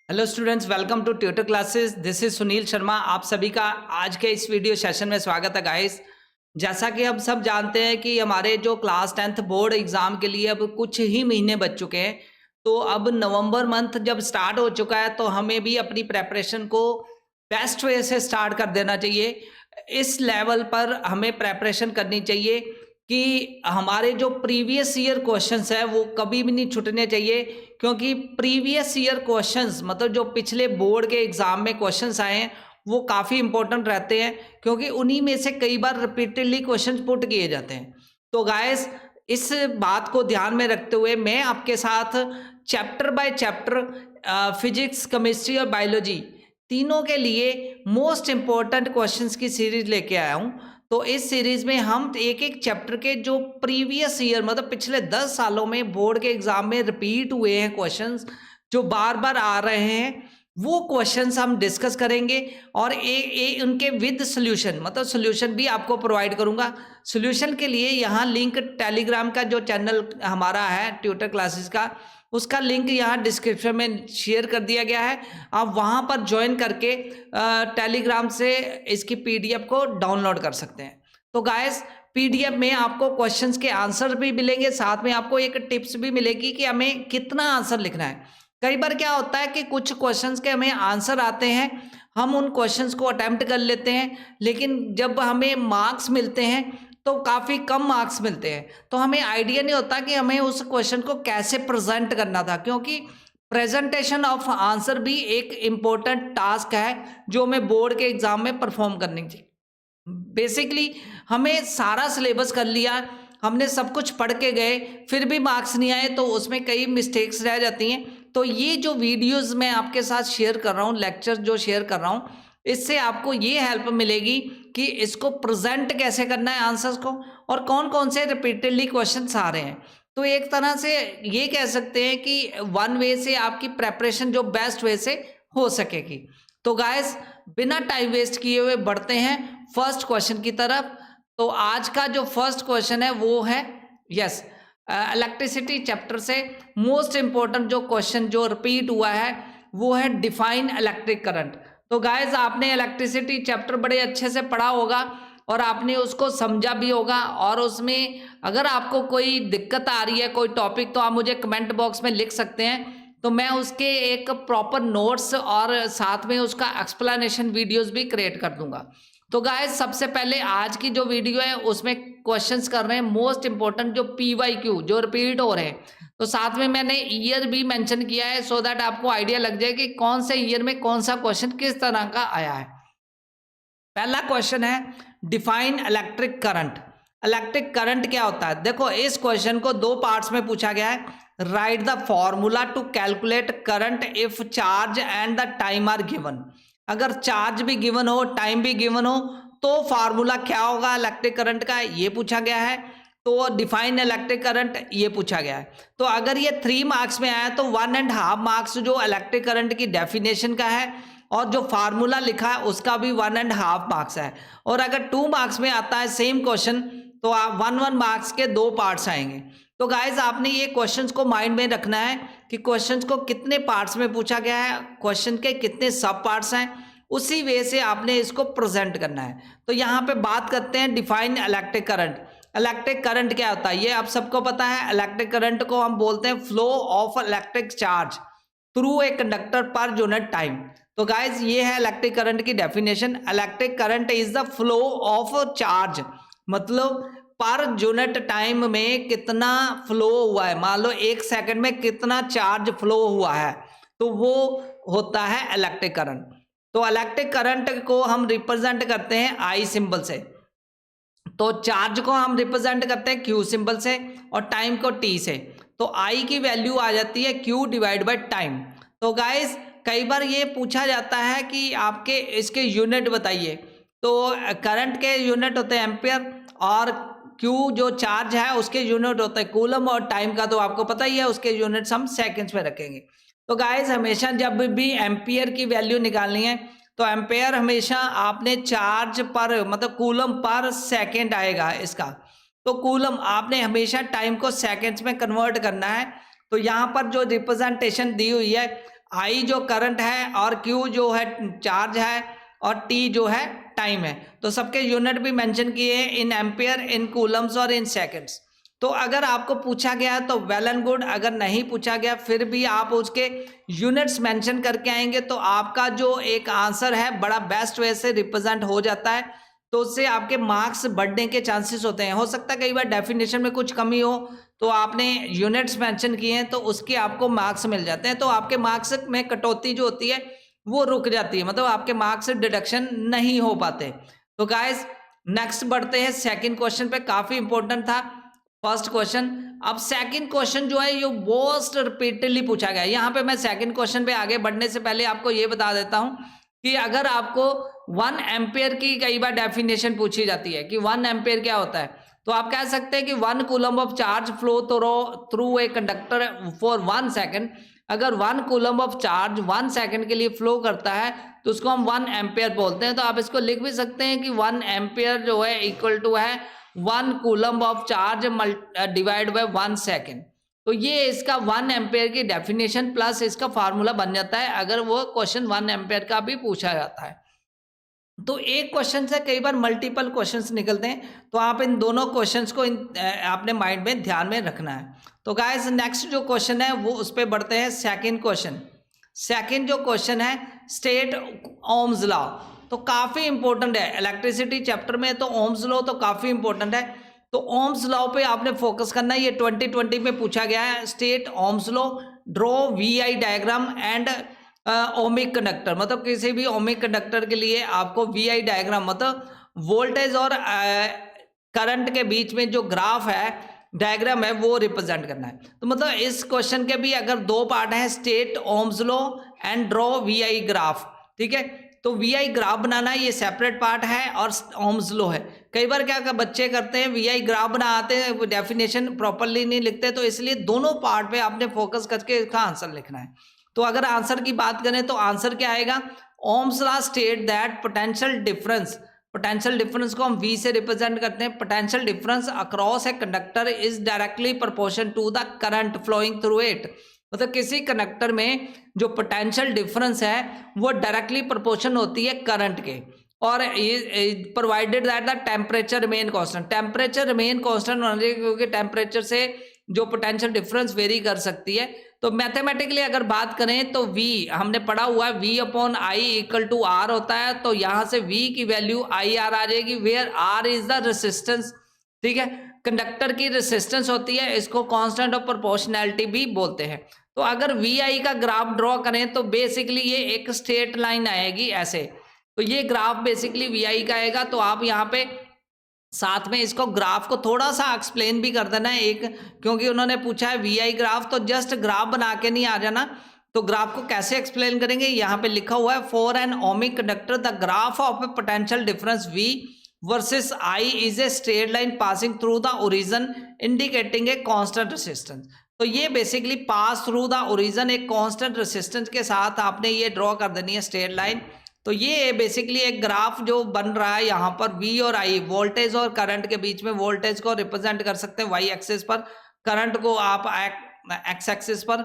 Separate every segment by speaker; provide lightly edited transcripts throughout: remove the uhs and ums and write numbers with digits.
Speaker 1: Hello students, welcome to tutor classes. This is Sunil Sharma. आप सभी का आज के इस वीडियो सेशन में स्वागत है गाइस। जैसा कि हम सब जानते हैं कि हमारे जो क्लास 10th बोर्ड एग्जाम के लिए अब कुछ ही महीने बच चुके हैं। तो अब नवंबर मंथ जब स्टार्ट हो चुका है तो हमें भी अपनी प्रेपरेशन को बेस्ट वे से स्टार्ट कर देना चाहिए। इस लेवल पर हमें प्रेपरेशन करनी चाहिए कि हमारे जो प्रीवियस ईयर क्वेश्चंस है वो कभी भी नहीं छूटने चाहिए, क्योंकि प्रीवियस ईयर क्वेश्चंस मतलब जो पिछले बोर्ड के एग्जाम में क्वेश्चंस आए हैं वो काफ़ी इंपॉर्टेंट रहते हैं, क्योंकि उन्हीं में से कई बार रिपीटेडली क्वेश्चंस पुट किए जाते हैं। तो गाइस, इस बात को ध्यान में रखते हुए मैं आपके साथ chapter by chapter physics, chemistry और बायोलॉजी तीनों के लिए मोस्ट इंपॉर्टेंट क्वेश्चंस की सीरीज लेके आया हूं। तो इस सीरीज में हम एक एक चैप्टर के जो प्रीवियस ईयर मतलब पिछले 10 सालों में बोर्ड के एग्जाम में रिपीट हुए हैं क्वेश्चंस, जो बार बार आ रहे हैं, वो क्वेश्चंस हम डिस्कस करेंगे और उनके विद सॉल्यूशन मतलब सॉल्यूशन भी आपको प्रोवाइड करूंगा। सॉल्यूशन के लिए यहाँ लिंक टेलीग्राम का जो चैनल हमारा है ट्यूटर क्लासेस का, उसका लिंक यहाँ डिस्क्रिप्शन में शेयर कर दिया गया है। आप वहाँ पर ज्वाइन करके टेलीग्राम से इसकी पीडीएफ को डाउनलोड कर सकते हैं। तो गाइस, पीडीएफ में आपको क्वेश्चंस के आंसर भी मिलेंगे, साथ में आपको एक टिप्स भी मिलेगी कि हमें कितना आंसर लिखना है। कई बार क्या होता है कि कुछ क्वेश्चंस के हमें आंसर आते हैं, हम उन क्वेश्चंस को अटेम्प्ट कर लेते हैं, लेकिन जब हमें मार्क्स मिलते हैं तो काफ़ी कम मार्क्स मिलते हैं। तो हमें आइडिया नहीं होता कि हमें उस क्वेश्चन को कैसे प्रेजेंट करना था, क्योंकि प्रेजेंटेशन ऑफ आंसर भी एक इम्पोर्टेंट टास्क है जो हमें बोर्ड के एग्जाम में परफॉर्म करनी चाहिए। बेसिकली हमें सारा सिलेबस कर लिया, हमने सब कुछ पढ़ के गए, फिर भी मार्क्स नहीं आए तो उसमें कई मिस्टेक्स रह जाती हैं। तो ये जो वीडियोस मैं आपके साथ शेयर कर रहा हूँ, लेक्चर जो शेयर कर रहा हूँ, इससे आपको ये हेल्प मिलेगी कि इसको प्रेजेंट कैसे करना है आंसर्स को, और कौन कौन से रिपीटेडली क्वेश्चंस आ रहे हैं। तो एक तरह से ये कह सकते हैं कि वन वे से आपकी प्रेपरेशन जो बेस्ट वे से हो सकेगी। तो गाइस, बिना टाइम वेस्ट किए हुए बढ़ते हैं फर्स्ट क्वेश्चन की तरफ। तो आज का जो फर्स्ट क्वेश्चन है वो है इलेक्ट्रिसिटी चैप्टर से मोस्ट इंपॉर्टेंट जो क्वेश्चन जो रिपीट हुआ है वो है डिफाइन इलेक्ट्रिक करंट। तो गाइस, आपने इलेक्ट्रिसिटी चैप्टर बड़े अच्छे से पढ़ा होगा और आपने उसको समझा भी होगा, और उसमें अगर आपको कोई दिक्कत आ रही है कोई टॉपिक तो आप मुझे कमेंट बॉक्स में लिख सकते हैं, तो मैं उसके एक प्रॉपर नोट्स और साथ में उसका एक्सप्लेनेशन वीडियोस भी क्रिएट कर दूंगा। तो गाइस, सबसे पहले आज की जो वीडियो है उसमें क्वेश्चंस कर रहे हैं मोस्ट इंपॉर्टेंट जो PYQ जो रिपीट हो रहे हैं। तो साथ में मैंने ईयर भी मेंशन किया है सो दैट आपको आइडिया लग जाए कि कौन से ईयर में कौन सा क्वेश्चन किस तरह का आया है। पहला क्वेश्चन है define electric current. Electric current क्या होता है? देखो, इस क्वेश्चन को दो पार्ट्स में पूछा गया है। Write the formula to calculate current if charge and the time are given. अगर चार्ज भी गिवन हो, टाइम भी गिवन हो, तो फार्मूला क्या होगा इलेक्ट्रिक करंट का, ये पूछा गया है। तो डिफाइन इलेक्ट्रिक करंट ये पूछा गया है। तो अगर ये 3 मार्क्स में आया तो 1.5 मार्क्स जो इलेक्ट्रिक करंट की डेफिनेशन का है और जो फार्मूला लिखा है उसका भी 1.5 मार्क्स है। और अगर 2 मार्क्स में आता है सेम क्वेश्चन तो आप 1 मार्क्स के 2 पार्ट्स आएंगे। तो गाइज, आपने ये क्वेश्चंस को माइंड में रखना है कि क्वेश्चंस को कितने पार्ट्स में पूछा गया है, क्वेश्चन के कितने सब पार्ट्स हैं, उसी वे से आपने इसको प्रेजेंट करना है। तो यहाँ पे बात करते हैं define electric current. Electric current क्या होता है ये आप सबको पता है। इलेक्ट्रिक करंट को हम बोलते हैं flow of electric charge through a conductor per unit time. तो गाइज, ये है इलेक्ट्रिक करंट की definition. Electric current is the flow of charge, मतलब पर यूनिट टाइम में कितना फ्लो हुआ है। मान लो 1 सेकंड में कितना चार्ज फ्लो हुआ है, तो वो होता है इलेक्ट्रिक करंट। तो इलेक्ट्रिक करंट को हम रिप्रेजेंट करते हैं I सिंबल से। तो चार्ज को हम रिप्रेजेंट करते हैं Q सिंबल से और टाइम को T से। तो I की वैल्यू आ जाती है Q डिवाइड बाय टाइम। तो गाइस, कई बार ये पूछा जाता है कि आपके इसके यूनिट बताइए। तो करंट के यूनिट होते हैं एम्पियर और Q जो चार्ज है उसके यूनिट होते हैं कूलम, और टाइम का तो आपको पता ही है उसके यूनिट्स हम सेकंड्स में रखेंगे। तो गाइस, हमेशा जब भी एम्पियर की वैल्यू निकालनी है तो एम्पेयर हमेशा आपने चार्ज पर मतलब कूलम पर सेकंड आएगा इसका। तो कूलम आपने हमेशा टाइम को सेकंड्स में कन्वर्ट करना है। तो यहाँ पर जो रिप्रेजेंटेशन दी हुई है I जो करंट है और Q जो है चार्ज है और T जो है टाइम है। तो सबके यूनिट भी मेंशन किए हैं इन एम्पियर, इन कूलम्स और इन सेकंड्स। तो अगर आपको पूछा गया तो वेल एंड गुड, अगर नहीं पूछा गया फिर भी आप उसके यूनिट्स मेंशन करके आएंगे तो आपका जो एक आंसर है बड़ा बेस्ट वे से रिप्रेजेंट हो जाता है। तो उससे आपके मार्क्स बढ़ने के चांसेस होते हैं। हो सकता है कई बार डेफिनेशन में कुछ कमी हो तो आपने यूनिट्स मेंशन किए हैं तो उसके आपको मार्क्स मिल जाते हैं, तो आपके मार्क्स में कटौती जो होती है वो रुक जाती है, मतलब आपके मार्क्स डिडक्शन नहीं हो पाते। तो गाइस नेक्स्ट बढ़ते हैं सेकंड क्वेश्चन पे, काफी इंपॉर्टेंट था फर्स्ट क्वेश्चन। अब सेकंड क्वेश्चन जो है ये मोस्ट रिपीटेडली पूछा गया है। यहाँ पे मैं सेकंड क्वेश्चन पे आगे बढ़ने से पहले आपको ये बता देता हूँ कि अगर आपको 1 एम्पियर की कई बार डेफिनेशन पूछी जाती है कि 1 एम्पियर क्या होता है, तो आप कह सकते हैं कि 1 coulomb of charge flow through a conductor for 1 second. अगर 1 कूलम ऑफ चार्ज 1 सेकेंड के लिए फ्लो करता है तो उसको हम 1 एम्पियर बोलते हैं। तो आप इसको लिख भी सकते हैं कि 1 एम्पियर जो है इक्वल टू है 1 coulomb of charge divide by 1 second. तो ये इसका 1 एम्पियर की डेफिनेशन प्लस इसका फार्मूला बन जाता है अगर वो क्वेश्चन 1 एम्पियर का भी पूछा जाता है। तो एक क्वेश्चन से कई बार मल्टीपल क्वेश्चंस निकलते हैं, तो आप इन दोनों क्वेश्चंस को अपने माइंड में ध्यान में रखना है। तो गाइस नेक्स्ट जो क्वेश्चन है वो उस पर बढ़ते हैं सेकंड क्वेश्चन। सेकंड जो क्वेश्चन है स्टेट ओम्स लॉ, तो काफ़ी इंपॉर्टेंट है इलेक्ट्रिसिटी चैप्टर में, तो ओम्स लॉ तो काफ़ी इंपॉर्टेंट है। तो ओम्स लॉ पे आपने फोकस करना है, ये 2020 में पूछा गया है। State Ohm's law, draw VI diagram and ohmic conductor, मतलब किसी भी ओमिक कंडक्टर के लिए आपको VI डायग्राम मतलब वोल्टेज और करंट के बीच में जो ग्राफ है डायग्राम है वो रिप्रेजेंट करना है। तो मतलब इस क्वेश्चन के भी अगर दो पार्ट हैं, state Ohm's law and draw VI graph, ठीक है। तो VI ग्राफ बनाना ये सेपरेट पार्ट है और ओम्स लॉ है। कई बार क्या बच्चे करते हैं VI ग्राफ बनाते हैं, डेफिनेशन प्रॉपरली नहीं लिखते, तो इसलिए दोनों पार्ट पे आपने फोकस करके इसका आंसर लिखना है। तो अगर आंसर की बात करें तो आंसर क्या आएगा, Ohm's law state that potential difference को हम V से रिप्रेजेंट करते हैं। Potential difference across a conductor is directly proportion to the current flowing through it, मतलब किसी कंडक्टर में जो पोटेंशियल डिफरेंस है वो डायरेक्टली प्रोपोर्शन होती है करंट के, और provided that the temperature remain constant. Temperature remain constant होना चाहिए क्योंकि टेम्परेचर से जो पोटेंशियल डिफरेंस वेरी कर सकती है। तो मैथमेटिकली अगर बात करें तो V हमने पढ़ा हुआ है V/I इक्वल टू R होता है, तो यहाँ से V की वैल्यू IR आ जाएगी, where R is the resistance, ठीक है। कंडक्टर की रेसिस्टेंस होती है, इसको कांस्टेंट ऑफ प्रोपोर्शनैलिटी भी बोलते हैं। तो अगर VI का ग्राफ ड्रॉ करें तो बेसिकली ये एक स्ट्रेट लाइन आएगी ऐसे, तो ये ग्राफ बेसिकली VI का आएगा। तो आप यहाँ पे साथ में इसको ग्राफ को थोड़ा सा एक्सप्लेन भी कर देना है एक, क्योंकि उन्होंने पूछा है VI ग्राफ, तो जस्ट ग्राफ बना के नहीं आ जाना। तो ग्राफ को कैसे एक्सप्लेन करेंगे, यहाँ पे लिखा हुआ है for an ohmic conductor the graph of a potential difference V versus I is a straight line passing through the origin indicating a constant resistance. तो ये basically pass through the origin एक constant resistance के साथ आपने ये draw कर देनी है स्ट्रेट लाइन। तो ये बेसिकली एक ग्राफ जो बन रहा है यहाँ पर V और I, वोल्टेज और करंट के बीच में, वोल्टेज को रिप्रेजेंट कर सकते हैं Y एक्सिस पर, करंट को आप X एक्सिस पर।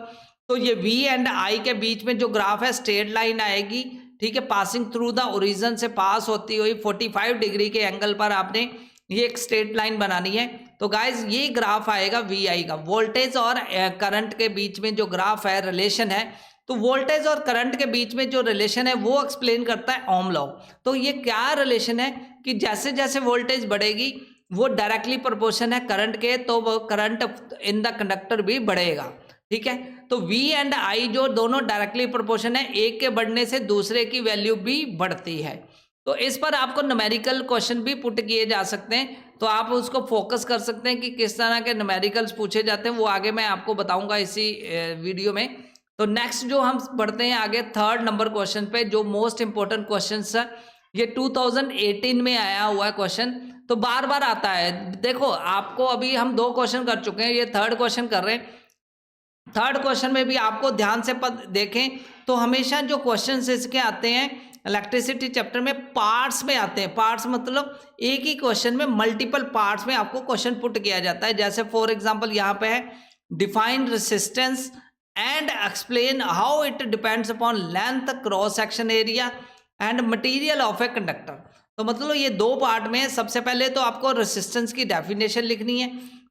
Speaker 1: तो ये V एंड I के बीच में जो ग्राफ है स्ट्रेट लाइन आएगी, ठीक है, पासिंग थ्रू द ओरिजिन से पास होती हुई 45 डिग्री के एंगल पर आपने ये एक स्ट्रेट लाइन बनानी है। तो गाइज ये ग्राफ आएगा VI का, वोल्टेज और करंट के बीच में जो ग्राफ है रिलेशन है, तो वोल्टेज और करंट के बीच में जो रिलेशन है वो एक्सप्लेन करता है ओम लॉ। तो ये क्या रिलेशन है कि जैसे जैसे वोल्टेज बढ़ेगी वो डायरेक्टली प्रोपोर्शन है करंट के, तो वो करंट इन द कंडक्टर भी बढ़ेगा, ठीक है। तो V एंड I जो दोनों डायरेक्टली प्रोपोर्शन है, एक के बढ़ने से दूसरे की वैल्यू भी बढ़ती है। तो इस पर आपको न्यूमेरिकल क्वेश्चन भी पुट किए जा सकते हैं, तो आप उसको फोकस कर सकते हैं कि किस तरह के न्यूमेरिकल्स पूछे जाते हैं, वो आगे मैं आपको बताऊंगा इसी वीडियो में। तो नेक्स्ट जो हम बढ़ते हैं आगे थर्ड नंबर क्वेश्चन पे, जो मोस्ट इंपॉर्टेंट क्वेश्चन है, ये 2018 में आया हुआ है क्वेश्चन, तो बार बार आता है। देखो आपको अभी हम 2 क्वेश्चन कर चुके हैं, ये थर्ड क्वेश्चन कर रहे हैं। थर्ड क्वेश्चन में भी आपको ध्यान से देखें तो हमेशा जो क्वेश्चन इसके आते हैं इलेक्ट्रिसिटी चैप्टर में पार्ट्स में आते हैं। पार्ट्स मतलब एक ही क्वेश्चन में मल्टीपल पार्ट्स में आपको क्वेश्चन पुट किया जाता है। जैसे फॉर एग्जांपल यहाँ पे है define resistance and explain how it depends upon length, cross section area and material of a conductor। तो मतलब ये दो पार्ट में, सबसे पहले तो आपको रेसिस्टेंस की डेफिनेशन लिखनी है,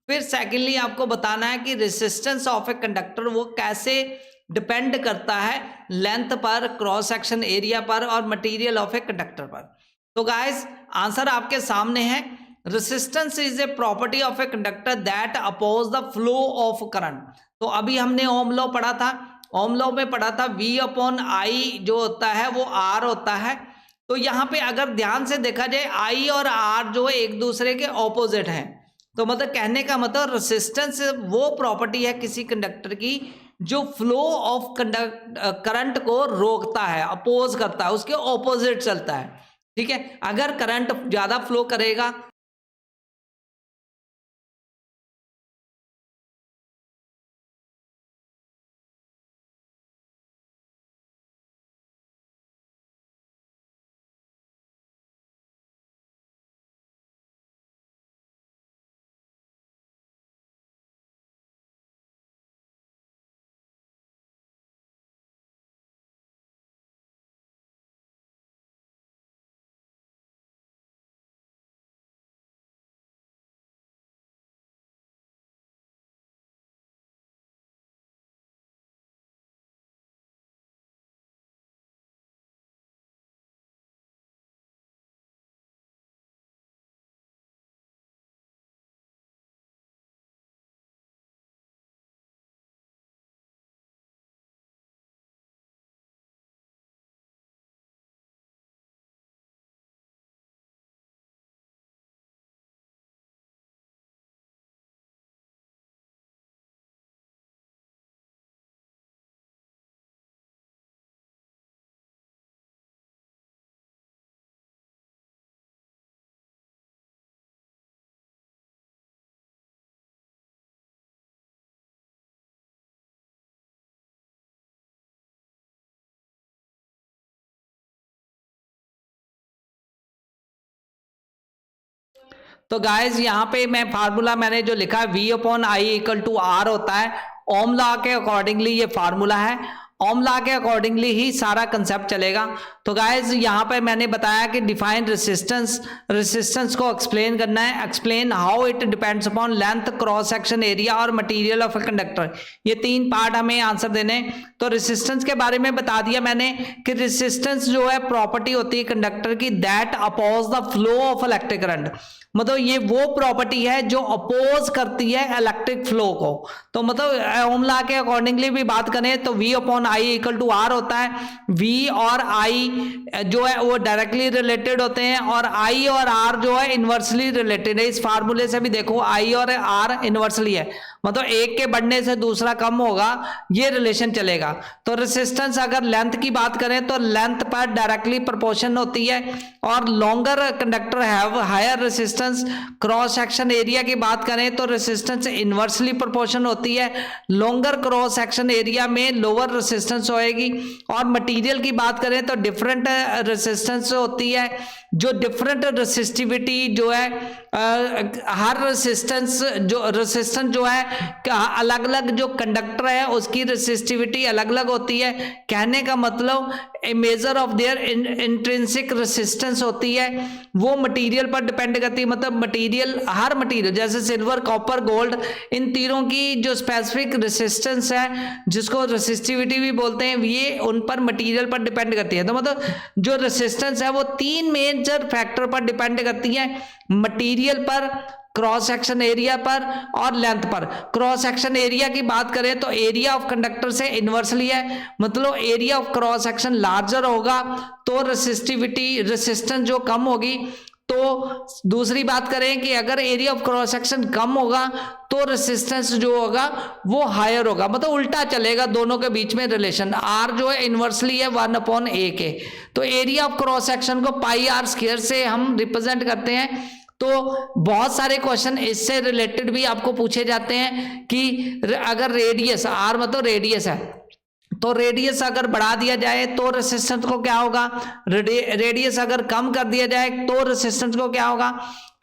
Speaker 1: फिर सेकेंडली आपको बताना है कि रेसिस्टेंस ऑफ ए कंडक्टर वो कैसे डिपेंड करता है लेंथ पर, क्रॉस सेक्शन एरिया पर और मटेरियल ऑफ ए कंडक्टर पर। तो गाइस आंसर आपके सामने है, resistance is a property of a conductor that oppose the flow of current. तो अभी हमने ओम लॉ पढ़ा था, ओम लॉ में पढ़ा था V/I जो होता है वो R होता है। तो यहाँ पे अगर ध्यान से देखा जाए I और R जो है एक दूसरे के ऑपोजिट हैं। तो मतलब कहने का मतलब रेसिस्टेंस वो प्रॉपर्टी है किसी कंडक्टर की जो फ्लो ऑफ करंट को रोकता है, अपोज करता है, उसके ऑपोजिट चलता है। ठीक है, अगर करंट ज्यादा फ्लो करेगा तो गाइज यहाँ पे मैं फार्मूला मैंने जो लिखा है V/I = R होता है। ओम लॉ के अकॉर्डिंगली ये फार्मूला है, ओम लॉ के अकॉर्डिंगली ही सारा कंसेप्ट चलेगा। तो गाइज यहाँ पे मैंने बताया कि डिफाइन रेसिस्टेंस, रेसिस्टेंस को एक्सप्लेन करना है, explain how it depends upon length, cross section area और मटेरियल ऑफ ए कंडक्टर। ये तीन पार्ट हमें आंसर देने। तो रेसिस्टेंस के बारे में बता दिया मैंने कि रेसिस्टेंस जो है प्रॉपर्टी होती है कंडक्टर की that oppose the flow of electric current. मतलब ये वो प्रॉपर्टी है जो अपोज करती है इलेक्ट्रिक फ्लो को। तो मतलब ओम लॉ के अकॉर्डिंगली भी बात करें तो V/I = R होता है। V और I जो है वो डायरेक्टली रिलेटेड होते हैं और I और R जो है इनवर्सली रिलेटेड है। इस फार्मूले से भी देखो I और R इनवर्सली है, मतलब एक के बढ़ने से दूसरा कम होगा, ये रिलेशन चलेगा। तो रेसिस्टेंस अगर लेंथ की बात करें तो लेंथ पर डायरेक्टली प्रोपोर्शन होती है और longer conductor have higher resistance. Cross section area की बात करें तो रेसिस्टेंस इनवर्सली प्रोपोर्शन होती है, लॉन्गर क्रॉस सेक्शन एरिया में लोअर रेसिस्टेंस होएगी। और मटेरियल की बात करें तो डिफरेंट रेसिस्टेंस होती है, जो डिफरेंट रेसिस्टिविटी जो है हर रेसिस्टेंस जो है अलग अलग जो कंडक्टर है उसकी रेसिस्टिविटी अलग अलग होती है। कहने का मतलब a measure of their intrinsic resistance होती है, वो मटेरियल पर डिपेंड करती है। मतलब मटेरियल, हर मटेरियल जैसे सिल्वर, कॉपर, गोल्ड, इन तीनों की जो स्पेसिफिक रेसिस्टेंस है जिसको रेसिस्टिविटी भी बोलते हैं, ये उन पर मटेरियल पर डिपेंड करती है। तो मतलब जो रेसिस्टेंस है वो तीन मेजर फैक्टर पर डिपेंड करती है, मटेरियल पर, क्रॉस सेक्शन एरिया पर और लेंथ पर। क्रॉस सेक्शन एरिया की बात करें तो एरिया ऑफ कंडक्टर से इनवर्सली है, मतलब area of cross section larger होगा तो रेसिस्टिविटी, रेसिस्टेंस जो कम होगी। तो दूसरी बात करें कि अगर एरिया ऑफ क्रॉस सेक्शन कम होगा तो रेसिस्टेंस जो होगा वो हायर होगा, मतलब उल्टा चलेगा दोनों के बीच में रिलेशन। R जो है इनवर्सली है 1/A के। तो एरिया ऑफ क्रॉस सेक्शन को πr² से हम रिप्रेजेंट करते हैं। तो बहुत सारे क्वेश्चन इससे रिलेटेड भी आपको पूछे जाते हैं कि अगर रेडियस, R मतलब रेडियस है, तो रेडियस अगर बढ़ा दिया जाए तो रेसिस्टेंस को क्या होगा, रेडियस अगर कम कर दिया जाए तो रेसिस्टेंस को क्या होगा।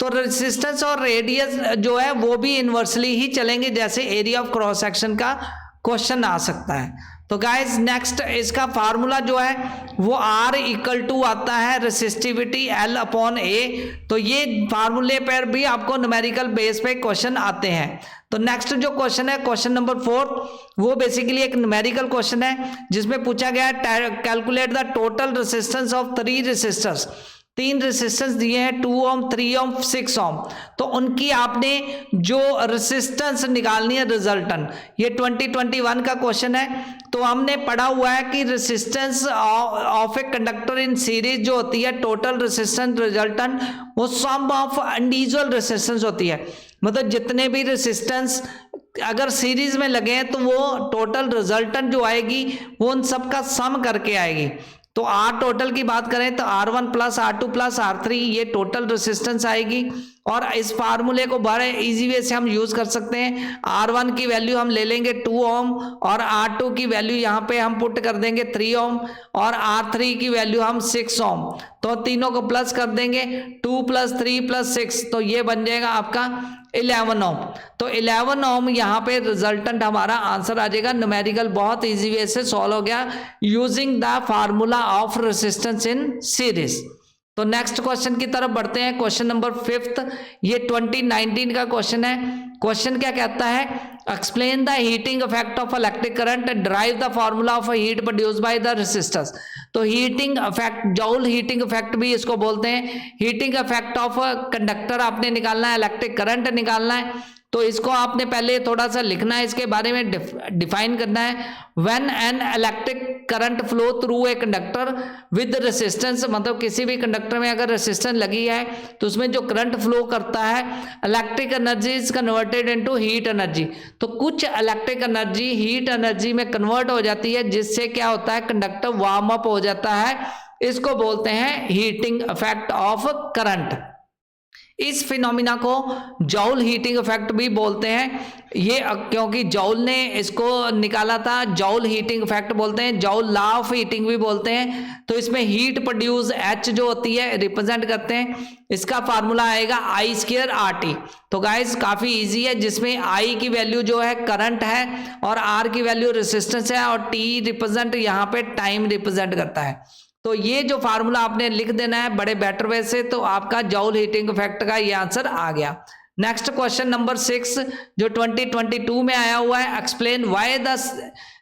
Speaker 1: तो रेसिस्टेंस और रेडियस जो है वो भी इनवर्सली ही चलेंगे जैसे एरिया ऑफ क्रॉस सेक्शन का क्वेश्चन आ सकता है। तो गाइज नेक्स्ट इसका फार्मूला जो है वो R इक्वल टू आता है रेसिस्टिविटी L अपॉन A। तो ये फार्मूले पर भी आपको न्यूमेरिकल बेस पे क्वेश्चन आते हैं। तो नेक्स्ट जो क्वेश्चन है क्वेश्चन नंबर 4, वो बेसिकली एक न्यूमेरिकल क्वेश्चन है जिसमें पूछा गया है calculate the total resistance of 3 resistors. 3 resistance दिए हैं 2 ओम 3 ओम 6 ओम। तो उनकी आपने जो रेसिस्टेंस निकालनी है रिजल्टेंट, ये 2021 का क्वेश्चन है। तो हमने पढ़ा हुआ है कि resistance of a conductor in series जो होती है टोटल रेसिस्टेंस रिजल्टेंट वो सम ऑफ इंडिविजुअल रेसिस्टेंस होती है। मतलब जितने भी रेसिस्टेंस अगर सीरीज में लगे हैं तो वो टोटल रिजल्टेंट जो आएगी वो उन सबका सम करके आएगी। तो आर टोटल की बात करें तो R1 plus R2 plus R3 ये टोटल रेसिस्टेंस आएगी। और इस फार्मूले को बड़े इजी वे से हम यूज कर सकते हैं। R1 की वैल्यू हम ले लेंगे 2 ओम और R2 की वैल्यू यहाँ पे हम पुट कर देंगे 3 ओम और R3 की वैल्यू हम 6 ओम। तो तीनों को प्लस कर देंगे 2 प्लस 3 प्लस 6, तो ये बन जाएगा आपका 11 ओम। तो 11 ओम यहाँ पे रिजल्टेंट हमारा आंसर आ जाएगा। न्यूमेरिकल बहुत इजी वे से सॉल्व हो गया using the formula of resistance in series. तो नेक्स्ट क्वेश्चन की तरफ बढ़ते हैं। क्वेश्चन नंबर 5, ये 2019 का क्वेश्चन है। क्वेश्चन क्या कहता है, explain the heating effect of electric current, drive the formula of heat produce by the resistors. तो heating effect, joule heating effect भी इसको बोलते हैं। हीटिंग इफेक्ट ऑफ कंडक्टर आपने निकालना है, इलेक्ट्रिक करंट निकालना है। तो इसको आपने पहले थोड़ा सा लिखना है, इसके बारे में डिफाइन करना है। When an electric current flow through a conductor with resistance, मतलब किसी भी कंडक्टर में अगर रेसिस्टेंस लगी है तो उसमें जो करंट फ्लो करता है, electric energy is converted into heat energy. तो कुछ इलेक्ट्रिक एनर्जी हीट एनर्जी में कन्वर्ट हो जाती है, जिससे क्या होता है कंडक्टर वार्म अप हो जाता है। इसको बोलते हैं हीटिंग इफेक्ट ऑफ करंट। इस फिनोमिना को जॉल हीटिंग इफेक्ट भी बोलते हैं। ये क्योंकि जॉल ने इसको निकाला था, जॉल हीटिंग इफेक्ट बोलते हैं, जॉल लॉ ऑफ हीटिंग भी बोलते हैं। तो इसमें हीट प्रोड्यूस H जो होती है रिप्रेजेंट करते हैं, इसका फार्मूला आएगा I² RT। तो गाइस काफी इजी है, जिसमें I की वैल्यू जो है करंट है और R की वैल्यू रेसिस्टेंस है और T रिप्रेजेंट यहाँ पे टाइम रिप्रेजेंट करता है। तो ये जो फार्मूला आपने लिख देना है बड़े बेटर वे से, तो आपका जॉल हीटिंग इफेक्ट का ये आंसर आ गया। नेक्स्ट क्वेश्चन नंबर 6 जो 2022 में आया हुआ है, explain why the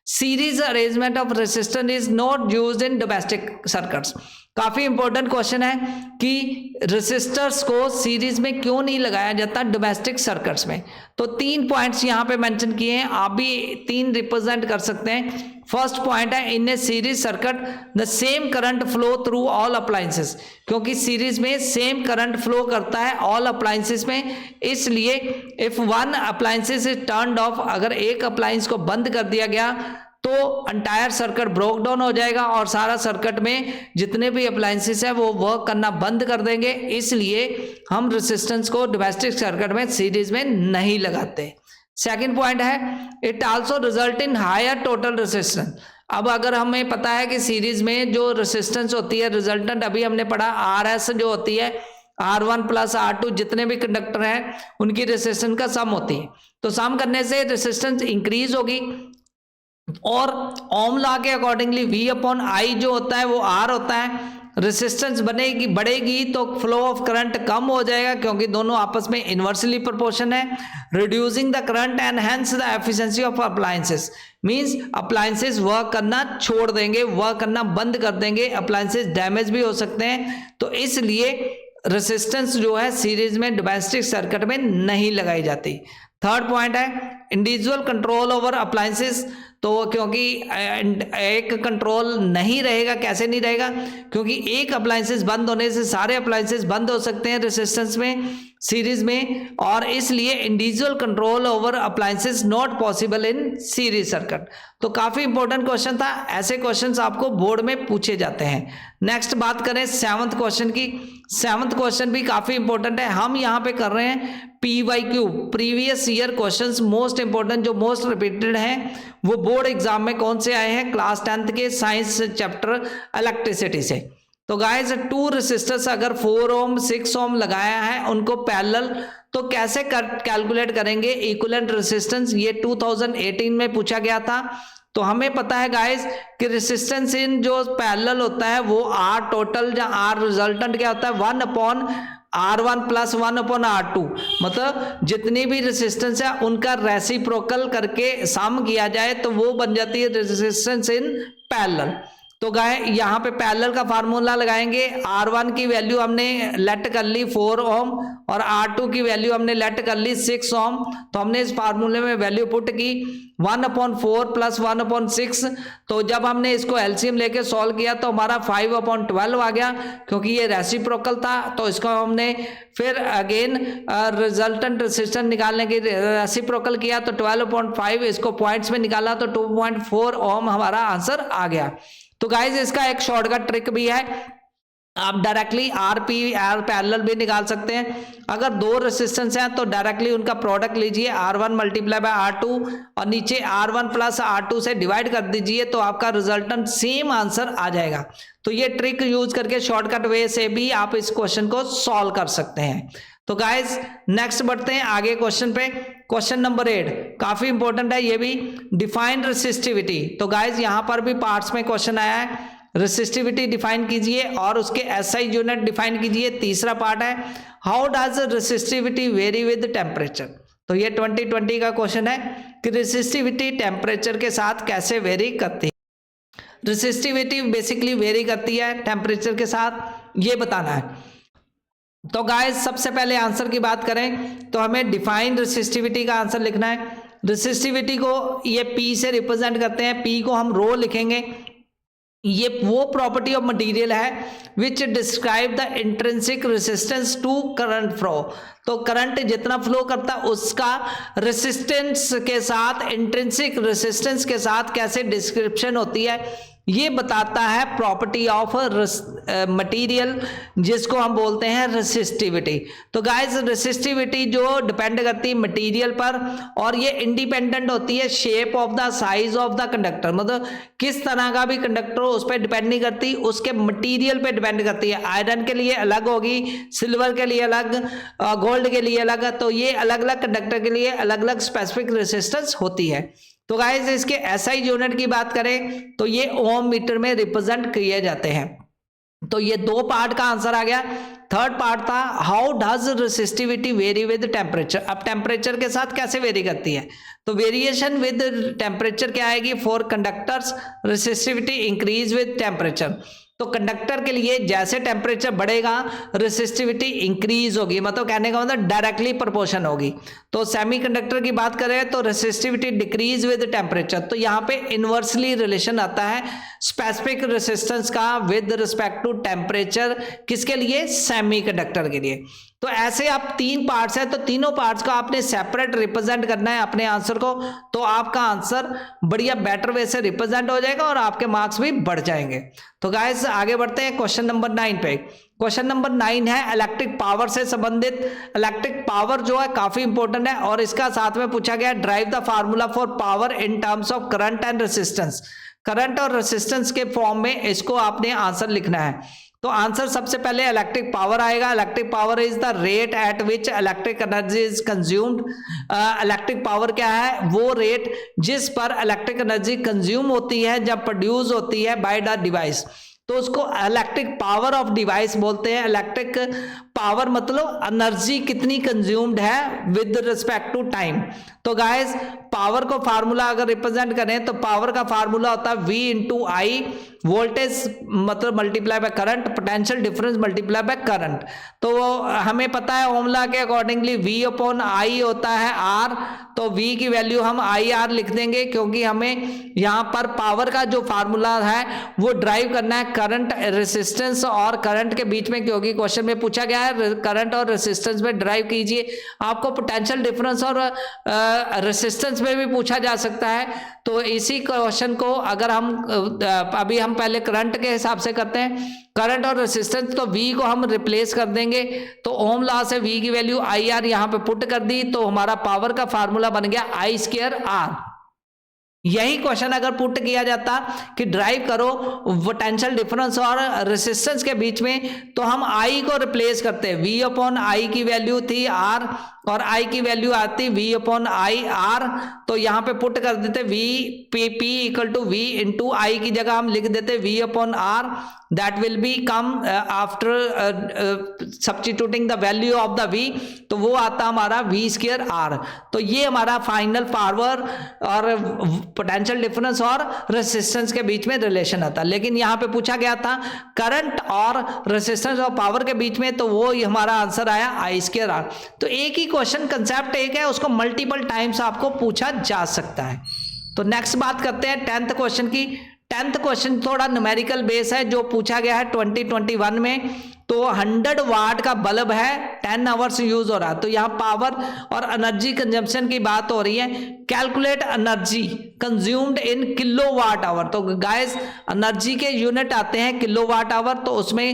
Speaker 1: series arrangement of resistance is not used in domestic circuits. काफी इंपॉर्टेंट क्वेश्चन है कि रेसिस्टर्स को सीरीज में क्यों नहीं लगाया जाता डोमेस्टिक सर्किट्स में। तो 3 पॉइंट्स यहाँ पे मेंशन किए हैं, आप भी 3 रिप्रेजेंट कर सकते हैं। फर्स्ट पॉइंट है in a series circuit the same current flow through all appliances, क्योंकि सीरीज में सेम करंट फ्लो करता है ऑल अप्लायंसेस में, इसलिए if one appliances is turned off, अगर एक अप्लायंस को बंद कर दिया गया तो अंटायर सर्किट ब्रोक डाउन हो जाएगा और सारा सर्किट में जितने भी अप्लायंसेस है वो वर्क करना बंद कर देंगे। इसलिए हम रेसिस्टेंस को डोमेस्टिक सर्किट में सीरीज में नहीं लगाते। सेकंड पॉइंट है it also result in higher total resistance. अब अगर हमें पता है कि सीरीज में जो रेसिस्टेंस होती है रिजल्टेंट, अभी हमने पढ़ा RS जो होती है R1 प्लस R2, जितने भी कंडक्टर हैं उनकी रेसिस्टेंस का सम होती है। तो सम करने से रेसिस्टेंस इंक्रीज होगी और ओम लॉ के अकॉर्डिंगली V/I जो होता है वो R होता है। रेसिस्टेंस बढ़ेगी तो फ्लो ऑफ करंट कम हो जाएगा, क्योंकि दोनों आपस में इनवर्सली प्रोपोर्शन है। Reducing the current and hence the efficiency of appliances, means appliances work करना छोड़ देंगे, वर्क करना बंद कर देंगे, अप्लायंसेस डैमेज भी हो सकते हैं। तो इसलिए रेसिस्टेंस जो है सीरीज में डोमेस्टिक सर्किट में नहीं लगाई जाती। थर्ड पॉइंट है इंडिविजुअल कंट्रोल ओवर अप्लायंसेस। तो क्योंकि एक कंट्रोल नहीं रहेगा, कैसे नहीं रहेगा, क्योंकि एक अप्लायंसेस बंद होने से सारे अप्लायंसेस बंद हो सकते हैं रेसिस्टेंस में सीरीज में, और इसलिए individual control over appliances not possible in series circuit. तो काफी इंपॉर्टेंट क्वेश्चन था, ऐसे क्वेश्चंस आपको बोर्ड में पूछे जाते हैं। नेक्स्ट बात करें 7th क्वेश्चन की। 7th क्वेश्चन भी काफी इंपॉर्टेंट है। हम यहाँ पे कर रहे हैं PYQ, previous year questions, most important जो मोस्ट रिपीटेड हैं वो बोर्ड एग्जाम में कौन से आए हैं, क्लास 10th के साइंस चैप्टर इलेक्ट्रिसिटी से। तो गाइस 2 रेसिस्टर्स अगर 4 ओम 6 ओम लगाया है उनको पैरेलल, तो कैसे कैलकुलेट करेंगे इक्विवेलेंट रेसिस्टेंस, ये 2018 में पूछा गया था। तो हमें पता है गाइस कि रेसिस्टेंस इन जो पैरेलल होता है वो आर टोटल या आर रिजल्टेंट क्या होता है 1/R1 प्लस 1/R2, मतलब जितनी भी रेसिस्टेंस है उनका रेसिप्रोकल करके सम किया जाए तो वो बन जाती है रेसिस्टेंस इन पैरेलल। तो गाय यहाँ पे पैरेलल का फार्मूला लगाएंगे, R1 की वैल्यू हमने लेट कर ली 4 ओम और R2 की वैल्यू हमने लेट कर ली 6 ओम। तो हमने इस फार्मूले में वैल्यू पुट की 1/4 प्लस 1/6। तो जब हमने इसको एलसीएम लेके सॉल्व किया तो हमारा 5/12 आ गया, क्योंकि ये रेसिप्रोकल था। तो इसको हमने फिर अगेन रिजल्टेंट रेसिस्टेंस निकालने की रेसिप्रोकल किया तो 12/5, इसको पॉइंट्स में निकाला तो 2.4 ओम हमारा आंसर आ गया। तो गाइज इसका एक शॉर्टकट ट्रिक भी है, आप डायरेक्टली आर पैरेलल भी निकाल सकते हैं। अगर 2 रेसिस्टेंस हैं तो डायरेक्टली उनका प्रोडक्ट लीजिए R1 मल्टीप्लाई बाय R2 और नीचे R1 प्लस R2 से डिवाइड कर दीजिए तो आपका रिजल्टेंट सेम आंसर आ जाएगा। तो ये ट्रिक यूज करके शॉर्टकट वे से भी आप इस क्वेश्चन को सॉल्व कर सकते हैं। तो गाइज नेक्स्ट बढ़ते हैं आगे क्वेश्चन पे। क्वेश्चन नंबर 8 काफी इंपॉर्टेंट है ये भी, डिफाइन रेसिस्टिविटी। तो गाइज यहां पर भी पार्ट्स में क्वेश्चन आया है, रेसिस्टिविटी डिफाइन कीजिए और उसके एसआई यूनिट डिफाइन कीजिए। तीसरा पार्ट है how does resistivity very with temperature. तो ये 2020 का क्वेश्चन है कि रेसिस्टिविटी टेम्परेचर के साथ कैसे वेरी करती है। रेसिस्टिविटी बेसिकली वेरी करती है टेम्परेचर के साथ, ये बताना है। तो गाइस सबसे पहले आंसर की बात करें तो हमें डिफाइन रेसिस्टिविटी का आंसर लिखना है। रेसिस्टिविटी को ये P से रिप्रेजेंट करते हैं, P को हम रो लिखेंगे। ये वो प्रॉपर्टी ऑफ मटेरियल है which describe the intrinsic resistance to current flow. तो करंट जितना फ्लो करता है उसका रेसिस्टेंस के साथ, इंट्रिंसिक रेसिस्टेंस के साथ कैसे डिस्क्रिप्शन होती है, ये बताता है प्रॉपर्टी ऑफ मटेरियल, जिसको हम बोलते हैं रेसिस्टिविटी। तो गाइस रेसिस्टिविटी जो डिपेंड करती है मटेरियल पर, और ये इंडिपेंडेंट होती है shape of the size of the conductor, मतलब किस तरह का भी कंडक्टर हो उस पर डिपेंड नहीं करती, उसके मटेरियल पे डिपेंड करती है। आयरन के लिए अलग होगी, सिल्वर के लिए अलग, गोल्ड के लिए अलग। तो ये अलग अलग कंडक्टर के लिए अलग अलग स्पेसिफिक रेसिस्टेंस होती है। तो गाइस इसके एसआई यूनिट की बात करें तो ये ओम मीटर में रिप्रेजेंट किए जाते हैं। तो ये 2 पार्ट का आंसर आ गया। थर्ड पार्ट था how does resistivity very with temperature. अब टेम्परेचर के साथ कैसे वेरी करती है, तो वेरिएशन विद टेम्परेचर क्या आएगी, for conductors resistivity increase with temperature. तो कंडक्टर के लिए जैसे टेम्परेचर बढ़ेगा रेसिस्टिविटी इंक्रीज होगी, मतलब कहने का मतलब डायरेक्टली प्रोपोर्शन होगी। तो सेमीकंडक्टर की बात करें तो रेसिस्टिविटी डिक्रीज विद टेम्परेचर, तो यहाँ पे इनवर्सली रिलेशन आता है स्पेसिफिक रेसिस्टेंस का विद रिस्पेक्ट टू टेम्परेचर, किसके लिए, सेमीकंडक्टर के लिए। तो ऐसे आप 3 पार्ट्स हैं, तो तीनों पार्ट्स को आपने सेपरेट रिप्रेजेंट करना है अपने आंसर को, तो आपका आंसर बढ़िया बेटर वे से रिप्रेजेंट हो जाएगा और आपके मार्क्स भी बढ़ जाएंगे। तो गाइस आगे बढ़ते हैं क्वेश्चन नंबर 9 पे। क्वेश्चन नंबर 9 है इलेक्ट्रिक पावर से संबंधित। इलेक्ट्रिक पावर जो है काफी इंपॉर्टेंट है और इसका साथ में पूछा गया drive the formula for power in terms of current and resistance. Current और रेसिस्टेंस के फॉर्म में इसको आपने आंसर लिखना है। तो आंसर सबसे पहले इलेक्ट्रिक पावर आएगा। Electric power is the rate at which electric energy is consumed. Electric power क्या है, वो रेट जिस पर इलेक्ट्रिक एनर्जी कंज्यूम होती है जब प्रोड्यूस होती है बाय द डिवाइस, तो उसको इलेक्ट्रिक पावर ऑफ डिवाइस बोलते हैं। इलेक्ट्रिक पावर मतलब एनर्जी कितनी कंज्यूम्ड है विद रिस्पेक्ट टू टाइम। तो गाइस पावर को फार्मूला अगर रिप्रेजेंट करें तो पावर का फार्मूला होता है V इंटू आई, वोल्टेज मतलब multiply by current, potential difference multiply by current. तो हमें पता है ओम लॉ के अकॉर्डिंगली V अपॉन आई होता है R, तो V की वैल्यू हम IR लिख देंगे क्योंकि हमें यहाँ पर पावर का जो फार्मूला है वो ड्राइव करना है करंट, रेसिस्टेंस और करंट के बीच में, क्योंकि क्वेश्चन में पूछा गया है करंट और रेसिस्टेंस में ड्राइव कीजिए। आपको पोटेंशियल डिफरेंस और रेसिस्टेंस में भी पूछा जा सकता है। तो इसी क्वेश्चन को अगर हम अभी हम पहले करंट के हिसाब से करते हैं, करंट और रेसिस्टेंस, तो V को हम रिप्लेस कर देंगे। तो ओम लॉ से V की वैल्यू IR यहाँ पे पुट कर दी, तो हमारा पावर का फार्मूला बन गया I स्क्वायर R। यही क्वेश्चन अगर पुट किया जाता कि ड्राइव करो पोटेंशियल डिफरेंस और रेसिस्टेंस के बीच में, तो हम आई को रिप्लेस करते हैं, वी अपॉन आई की वैल्यू थी आर और आई की वैल्यू आती वी अपॉन आई आर, तो यहाँ पे पुट कर देते V P P equal to V into I की जगह हम लिख देते V upon R, that will become after substituting the value of the V, तो वो आता हमारा वी स्क्वायर आर। तो ये हमारा फाइनल पावर और पोटेंशियल डिफरेंस और रेसिस्टेंस के बीच में रिलेशन आता है। लेकिन यहाँ पे पूछा गया था करंट और रेसिस्टेंस और पावर के बीच में, तो वो हमारा आंसर आया आई स्क्वायर आर। तो एक ही क्वेश्चन, कंसेप्ट एक है, उसको मल्टीपल टाइम्स आपको पूछा जा सकता है। तो नेक्स्ट बात करते हैं 10th क्वेश्चन की। 10th क्वेश्चन थोड़ा न्यूमेरिकल बेस है, जो पूछा गया है 2021 में। तो 100 वाट का बल्ब है, 10 आवर्स यूज हो रहा है। तो यहाँ पावर और एनर्जी कंजम्पशन की बात हो रही है। Calculate energy consumed in kilowatt hour. तो गाइस एनर्जी के यूनिट आते हैं किलोवाट आवर, तो उसमें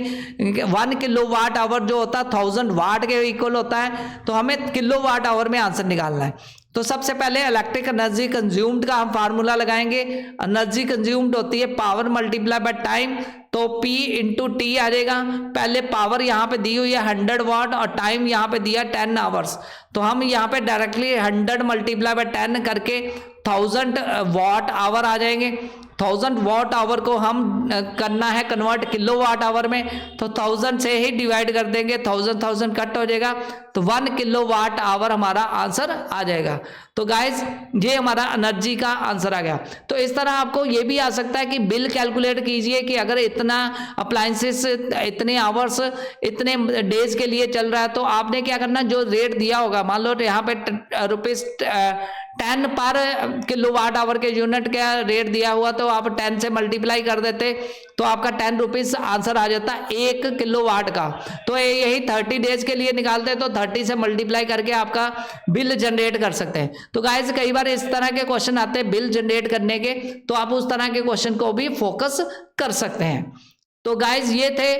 Speaker 1: 1 किलोवाट आवर जो होता है 1000 वाट के इक्वल होता है। तो हमें किलोवाट आवर में आंसर निकालना है। तो सबसे पहले इलेक्ट्रिक एनर्जी कंज्यूम्ड का हम फार्मूला लगाएंगे। एनर्जी कंज्यूम्ड होती है पावर मल्टीप्लाई बाय टाइम, तो P इंटू टी आ जाएगा। पहले पावर यहाँ पे दी हुई है 100 वाट और टाइम यहाँ पे दिया 10 आवर्स, तो हम यहाँ पे डायरेक्टली 100 मल्टीप्लाई बाय 10 करके 1000 वाट आवर आ जाएंगे। 1000 वाट आवर को हम करना है कन्वर्ट किलो वाट आवर में, तो 1000 से ही डिवाइड कर देंगे, 1000 कट हो जाएगा, तो 1 किलो वाट आवर हमारा आंसर आ जाएगा। तो गाइज ये हमारा एनर्जी का आंसर आ गया। तो इस तरह आपको ये भी आ सकता है कि बिल कैलकुलेट कीजिए कि अगर इतना अप्लायंसेस इतने आवर्स इतने डेज के लिए चल रहा है, तो आपने क्या करना, जो रेट दिया होगा, मान लो यहाँ पे ₹10 पर किलोवाट आवर के यूनिट का रेट दिया हुआ, तो आप 10 से मल्टीप्लाई कर देते, तो आपका 10 रुपीज आंसर आ जाता 1 किलोवाट का। तो यही 30 डेज के लिए निकालते, तो 30 से मल्टीप्लाई करके आपका बिल जनरेट कर सकते हैं। तो गाइस कई बार इस तरह के क्वेश्चन आते हैं बिल जनरेट करने के, तो आप उस तरह के क्वेश्चन को भी फोकस कर सकते हैं। तो गाइस ये थे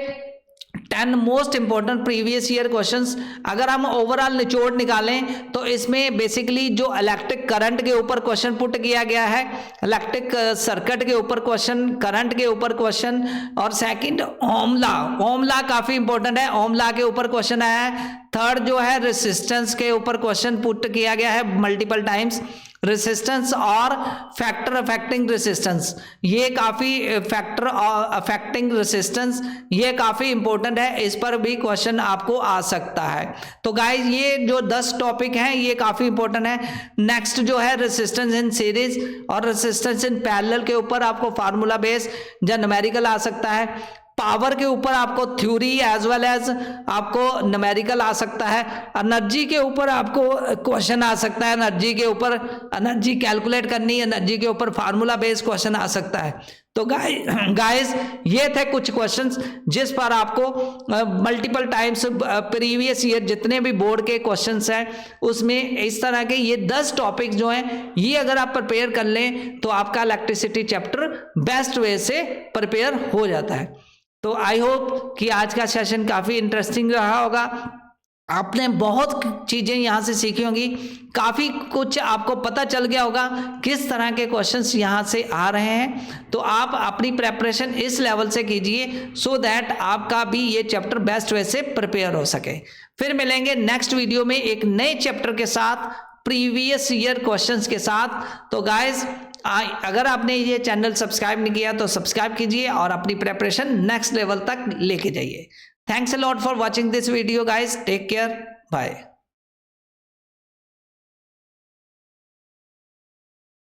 Speaker 1: 10 most important previous year questions. अगर हम ओवरऑल निचोड़ निकालें तो इसमें बेसिकली जो इलेक्ट्रिक करंट के ऊपर क्वेश्चन पुट किया गया है, इलेक्ट्रिक सर्किट के ऊपर क्वेश्चन, करंट के ऊपर क्वेश्चन, और सेकंड ओम लॉ काफी इंपॉर्टेंट है, ओम लॉ के ऊपर क्वेश्चन आया है। थर्ड जो है रेसिस्टेंस के ऊपर क्वेश्चन पुट किया गया है मल्टीपल टाइम्स, रेसिस्टेंस और फैक्टर अफेक्टिंग रेसिस्टेंस, ये काफी फैक्टर अफेक्टिंग रेसिस्टेंस ये काफी इंपॉर्टेंट है, इस पर भी क्वेश्चन आपको आ सकता है। तो गाइस ये जो 10 टॉपिक हैं ये काफी इंपॉर्टेंट है। नेक्स्ट जो है रेसिस्टेंस इन सीरीज और रेसिस्टेंस इन पैरेलल के ऊपर आपको फार्मूला बेस या न्यूमेरिकल आ सकता है। पावर के ऊपर आपको थ्योरी एज वेल एज आपको न्यूमेरिकल आ सकता है। एनर्जी के ऊपर आपको क्वेश्चन आ सकता है, एनर्जी के ऊपर एनर्जी कैलकुलेट करनी, एनर्जी के ऊपर फार्मूला बेस्ड क्वेश्चन आ सकता है। तो गाइस ये थे कुछ क्वेश्चंस जिस पर आपको मल्टीपल टाइम्स प्रीवियस ईयर जितने भी बोर्ड के क्वेश्चंस हैं उसमें इस तरह के ये 10 टॉपिक जो हैं ये अगर आप प्रिपेयर कर लें तो आपका इलेक्ट्रिसिटी चैप्टर बेस्ट वे से प्रिपेयर हो जाता है। तो आई होप कि आज का सेशन काफ़ी इंटरेस्टिंग रहा होगा, आपने बहुत चीज़ें यहाँ से सीखी होंगी, काफ़ी कुछ आपको पता चल गया होगा किस तरह के क्वेश्चंस यहाँ से आ रहे हैं। तो आप अपनी प्रेपरेशन इस लेवल से कीजिए सो दैट आपका भी ये चैप्टर बेस्ट वे से प्रिपेयर हो सके। फिर मिलेंगे नेक्स्ट वीडियो में एक नए चैप्टर के साथ, प्रीवियस ईयर क्वेश्चंस के साथ। तो गाइज अगर आपने ये चैनल सब्सक्राइब नहीं किया तो सब्सक्राइब कीजिए और अपनी प्रेपरेशन नेक्स्ट लेवल तक लेके जाइए। Thanks a lot for watching this video guys, take care, bye.